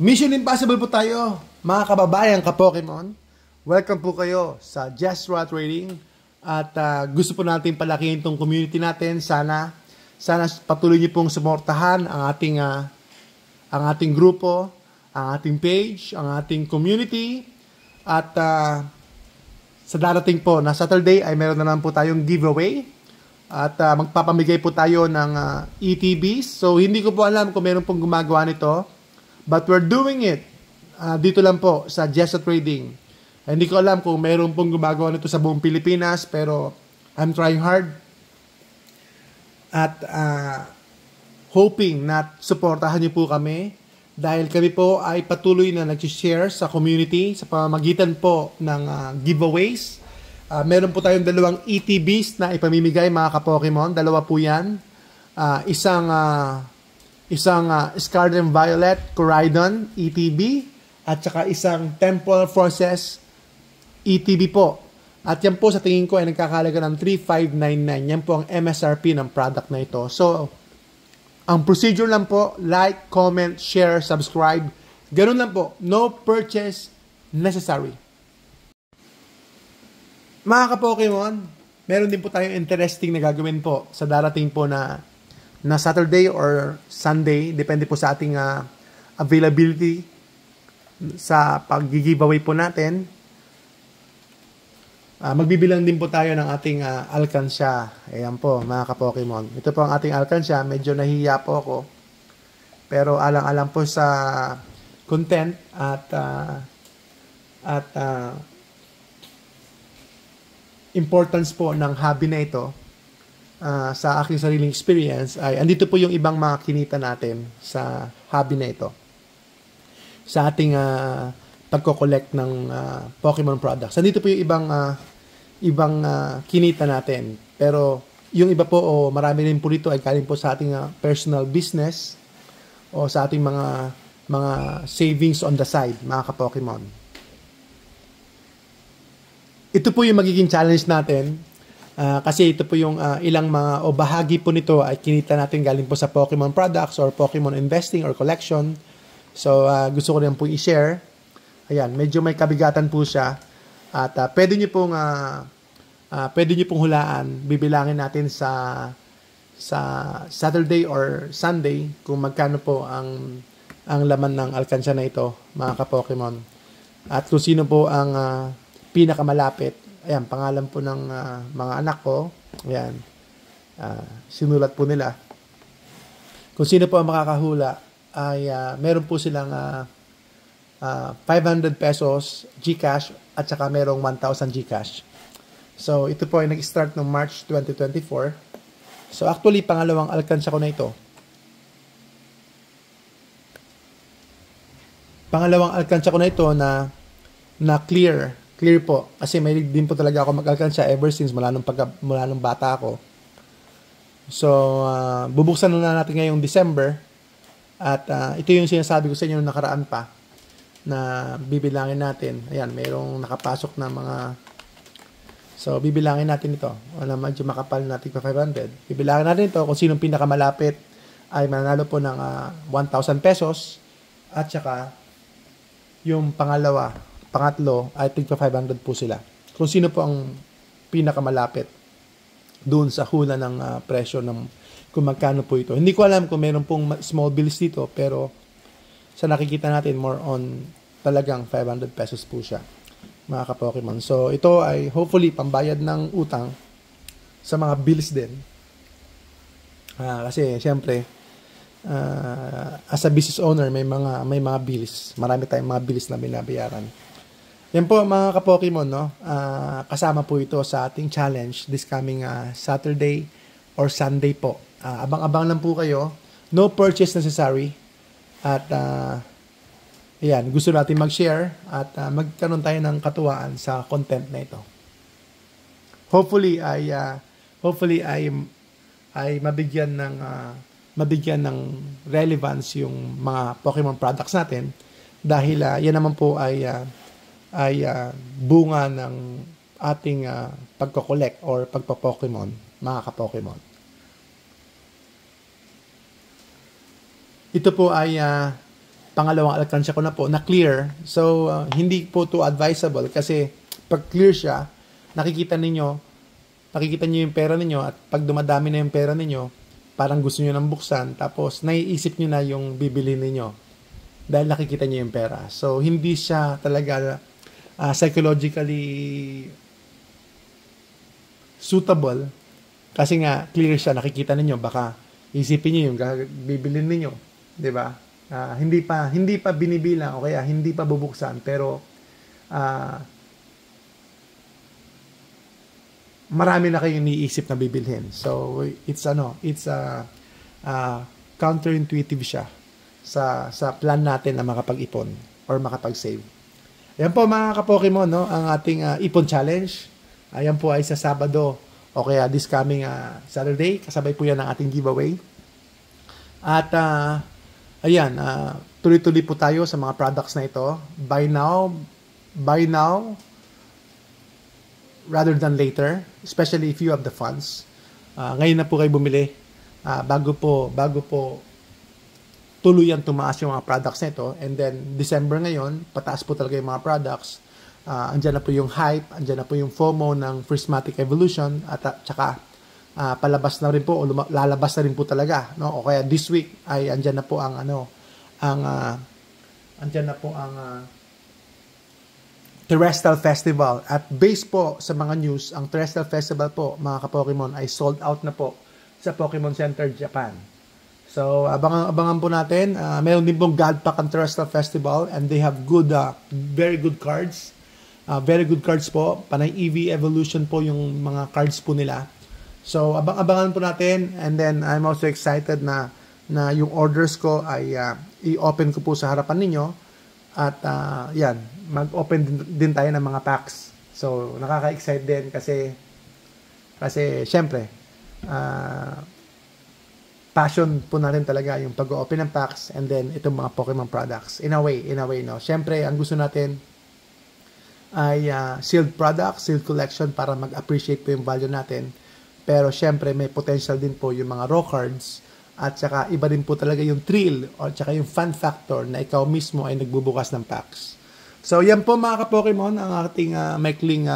Mission Impossible po tayo, mga kababayan ka-Pokemon. Welcome po kayo sa Jesra Trading. At gusto po natin palakihin itong community natin. Sana patuloy niyo pong suportahan ang ating grupo, ang ating page, ang ating community. At sa darating po na Saturday ay meron na naman po tayong giveaway. At magpapamigay po tayo ng ETBs. So hindi ko po alam kung meron pong gumagawa nito. But we're doing it dito lang po sa Jesra Trading. Hindi ko alam kung meron pong gumagawa nito sa buong Pilipinas, pero I'm trying hard at hoping na suportahan niyo po kami dahil kami po ay patuloy na nag-share sa community sa pamamagitan po ng giveaways. Meron po tayong dalawang ETBs na ipamimigay, mga ka-Pokemon. Dalawa po yan. Isang Scarlet and Violet Coridon ETB at saka isang Temple Forces ETB po. At yan po sa tingin ko ay nagkakalaga ng 3,599. Yan po ang MSRP ng product na ito. So, ang procedure lang po, like, comment, share, subscribe. Ganun lang po. No purchase necessary. Mga ka-Pokemon, meron din po tayong interesting na gagawin po sa darating po na Saturday or Sunday, depende po sa ating availability sa pag-giveaway po natin. Magbibilang din po tayo ng ating alkansya. Ayan po, mga ka-Pokemon. Ito po ang ating alkansya. Medyo nahihiya po ako. Pero alang-alang po sa content at importance po ng hobby na ito, sa aking sariling experience ay andito po yung ibang mga kinita natin sa hobby na ito. Sa ating pagko-collect ng Pokemon products. Andito po yung ibang kinita natin. Pero yung iba po marami rin po dito ay galing po sa ating personal business o sa ating mga savings on the side, mga ka-Pokemon. Ito po yung magiging challenge natin. Kasi ito po yung ilang mga bahagi po nito ay kinita natin galing po sa Pokemon products or Pokemon investing or collection. So, gusto ko rin po i-share. Ayan, medyo may kabigatan po siya. At pwede nyo pong hulaan. Bibilangin natin sa Saturday or Sunday kung magkano po ang laman ng alkansya na ito, mga ka-Pokemon. At kung sino po ang pinakamalapit. Ayan, pangalan po ng mga anak ko. Ayan, sinulat po nila. Kung sino po ang makakahula, ay meron po silang 500 pesos GCash at saka merong 1,000 GCash. So, ito po ay nag-start noong March 2024. So, actually, pangalawang alkansya ko na ito. Pangalawang alkansya ko na ito na clear po. Kasi may din po talaga ako mag-alkansya ever since mula nung bata ako. So, bubuksan na natin ngayong December. At ito yung sinasabi ko sa inyo nung nakaraan pa na bibilangin natin. Ayan, mayroong nakapasok na mga... So, bibilangin natin ito. Wala, medyo makapal natin pa 500. Bibilangin natin ito kung sinong pinakamalapit ay mananalo po ng 1,000 pesos. At saka, yung pangatlo ay tigpa 500 po sila. Kung sino po ang pinakamalapit doon sa hula ng presyo ng kung magkano po ito. Hindi ko alam kung meron pong small bills dito, pero sa nakikita natin more on talagang 500 pesos po siya, mga ka-Pokemon. So ito ay hopefully pambayad ng utang sa mga bills din. Kasi siyempre as a business owner may mga bills. Marami tayong mga bills na binabayaran. Yan po, mga ka-Pokemon, no? Kasama po ito sa ating challenge this coming Saturday or Sunday po. Abang-abang lang po kayo. No purchase necessary. At ayan, gusto natin mag-share at magkaroon tayo ng katuwaan sa content na ito. Hopefully ay mabigyan ng relevance yung mga Pokemon products natin dahil yan naman po ay bunga ng ating pagko-collect or pagpo-Pokemon, mga ka-Pokemon. Ito po ay pangalawang alkansya ko na po, na clear. So, hindi po to advisable kasi pag clear siya, nakikita niyo yung pera ninyo at pag dumadami na yung pera ninyo, parang gusto niyo nang buksan, tapos naiisip niyo na yung bibili niyo dahil nakikita niyo yung pera. So, hindi siya talaga psychologically suitable kasi nga clear siya, nakikita niyo, baka isipin niyo yung bibilin niyo, 'di ba? Hindi pa binibilang o kaya hindi pa bubuksan, pero marami na kayong iniisip na bibilhin. So it's counterintuitive siya sa plan natin na makapag-ipon or makapag-save. Ayan po mga ka-Pokemon, no, ang ating ipon challenge. Ayan po ay sa Sabado o kaya this coming Saturday, kasabay po yan ng ating giveaway. At ayan, tuloy-tuloy po tayo sa mga products na ito. Buy now rather than later, especially if you have the funds. Ngayon na po kayo bumili bago po tuluyan tumaas yung mga products na ito. And then December ngayon, pataas po talaga yung mga products. Andyan na po yung hype, andyan na po yung FOMO ng Prismatic Evolution, at saka palabas na rin po o lalabas na rin po talaga, no? O kaya this week ay andyan na po ang Terrestrial Festival. At based po sa mga news, ang Terrestrial Festival po, mga ka-Pokemon, ay sold out na po sa Pokemon Center Japan. So, abangan po natin. Meron din pong God Pack ang Terrestrial Festival, and they have very good cards. Very good cards po. Panay EV Evolution po yung mga cards po nila. So, abangan po natin. And then, I'm also excited na yung orders ko ay i-open ko po sa harapan ninyo. At yan, mag-open din tayo ng mga packs. So, nakaka-excite din kasi syempre, passion po natin talaga yung pag-open ng packs and then itong mga Pokemon products. In a way, no. Syempre, ang gusto natin ay sealed products, sealed collection para mag-appreciate po yung value natin. Pero syempre, may potential din po yung mga raw cards. At saka iba din po talaga yung thrill o saka yung fun factor na ikaw mismo ay nagbubukas ng packs. So yan po mga ka-Pokemon ang ating maikling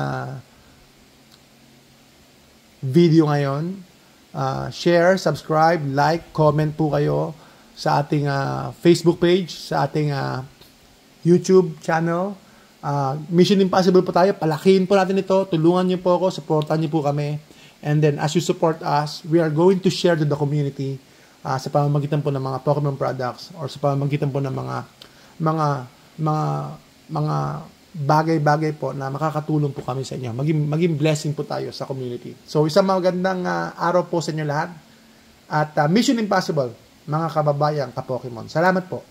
video ngayon. Share, subscribe, like, comment po kayo sa ating Facebook page, sa ating YouTube channel. Mission Impossible po tayo. Palakihin po natin ito. Tulungan niyo po ako. Supportan niyo po kami. And then as you support us, we are going to share to the community sa pamamagitan po ng mga Pokemon products or sa pamamagitan po ng mga bagay-bagay po na makakatulong po kami sa inyo. Maging blessing po tayo sa community. So, isang magandang araw po sa inyo lahat. At Mission Impossible, mga kababayang ka-Pokemon. Salamat po.